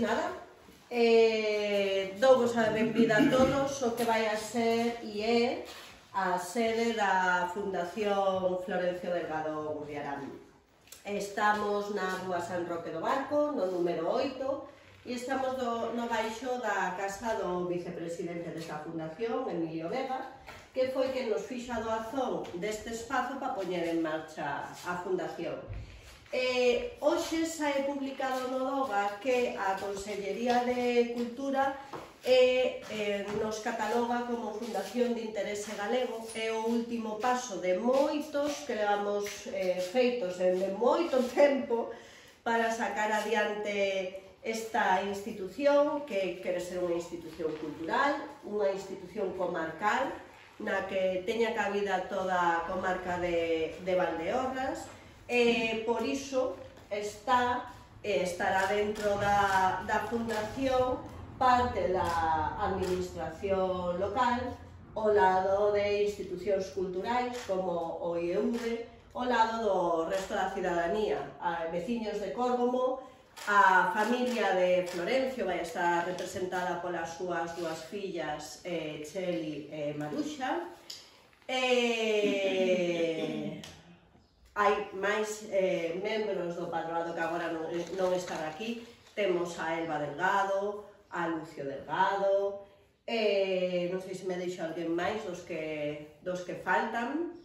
Nada, douvos a benvida a todos o que vai a ser e é a sede da Fundación Florencio Delgado Gurriarán. Estamos na rúa San Roque do Barco, no número 8, e estamos no baixo da casa do vicepresidente desta fundación, Emilio Vega, que foi quen nos fixo a doazón deste espazo para poñer en marcha a fundación. Hoxe sae publicado no DOGA que a Consellería de Cultura nos cataloga como Fundación de Interese Galego. É o último paso de moitos que levamos feitos de moito tempo para sacar adiante esta institución que quere ser unha institución cultural, unha institución comarcal na que teña cabida toda a comarca de Valdeorras. Por iso estará dentro da fundación parte da administración local, ao lado de institucións culturais como o IEV, ao lado do resto da cidadanía, a veciños de Córgomo, a familia de Florencio vai estar representada polas súas dúas fillas, Cheli e Maruxa. Hai máis membros do patronato que agora non están aquí. Temos a Elba Delgado, a Lucio Delgado, non sei se me deixo alguén máis dos que faltan.